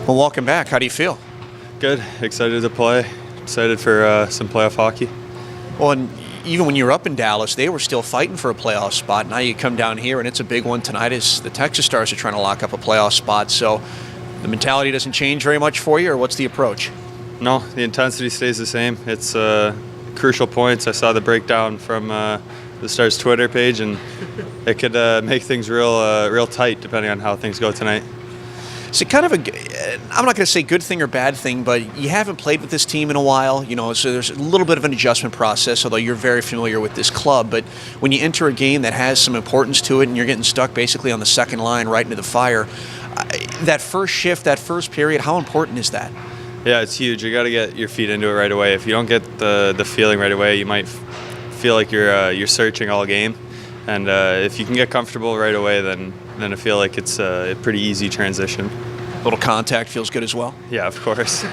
Well, welcome back. How do you feel? Good. Excited to play. Excited for some playoff hockey. Well, and even when you were up in Dallas, they were still fighting for a playoff spot. Now you come down here, and it's a big one tonight as the Texas Stars are trying to lock up a playoff spot. So the mentality doesn't change very much for you, or what's the approach? No, the intensity stays the same. It's crucial points. I saw the breakdown from the Stars Twitter page, and it could make things real tight depending on how things go tonight. It's kind of I'm not going to say good thing or bad thing, but you haven't played with this team in a while, so there's a little bit of an adjustment process, although you're very familiar with this club. But when you enter a game that has some importance to it and you're getting stuck basically on the second line right into the fire, that first shift, that first period, how important is that? Yeah, it's huge. You got to get your feet into it right away. If you don't get the feeling right away, you might feel like you're searching all game. And if you can get comfortable right away, then I feel like it's a pretty easy transition. A little contact feels good as well? Yeah, of course.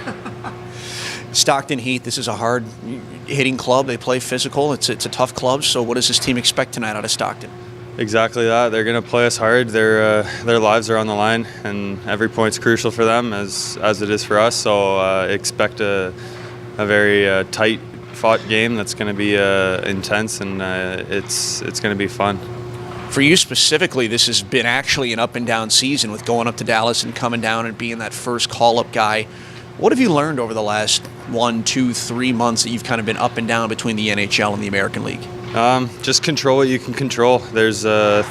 Stockton Heat, this is a hard-hitting club. They play physical. It's a tough club. So what does this team expect tonight out of Stockton? Exactly that. They're going to play us hard. Their lives are on the line, and every point's crucial for them as it is for us. So expect a very tight fought game that's going to be intense, and it's going to be fun. For you specifically, this has been actually an up and down season with going up to Dallas and coming down and being that first call-up guy. What have you learned over the last 1, 2, 3 months that you've kind of been up and down between the NHL and the American League? Just control what you can control. There's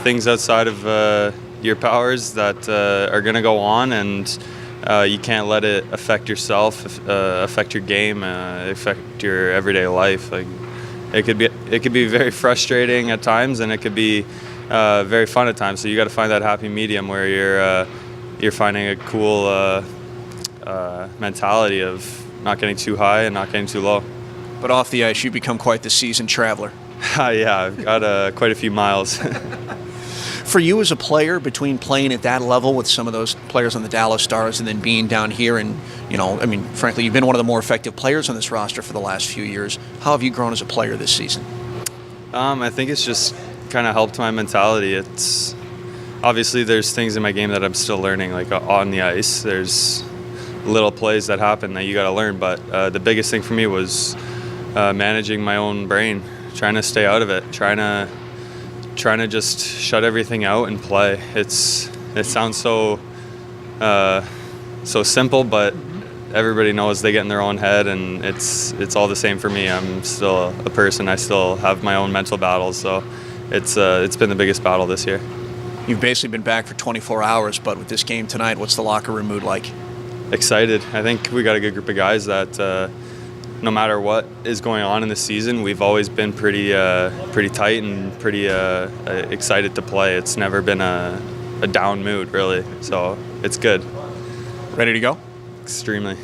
things outside of your powers that are going to go on, and you can't let it affect yourself, affect your game, affect your everyday life. Like it could be very frustrating at times, and it could be very fun at times. So you got to find that happy medium where you're finding a cool mentality of not getting too high and not getting too low. But off the ice, you become quite the seasoned traveler. Yeah, I've got quite a few miles. For you as a player, between playing at that level with some of those players on the Dallas Stars and then being down here and, frankly, you've been one of the more effective players on this roster for the last few years. How have you grown as a player this season? I think it's just kind of helped my mentality. It's obviously there's things in my game that I'm still learning, like on the ice. There's little plays that happen that you got to learn, but the biggest thing for me was managing my own brain, trying to stay out of it, trying to just shut everything out and play. It sounds so simple, but everybody knows they get in their own head, and it's all the same for me. I'm still a person. I still have my own mental battles, so it's been the biggest battle this year. You've basically been back for 24 hours, but with this game tonight, what's the locker room mood like? Excited. I think we got a good group of guys that no matter what is going on in the season, we've always been pretty tight and pretty excited to play. It's never been a down mood, really, so it's good. Ready to go? Extremely.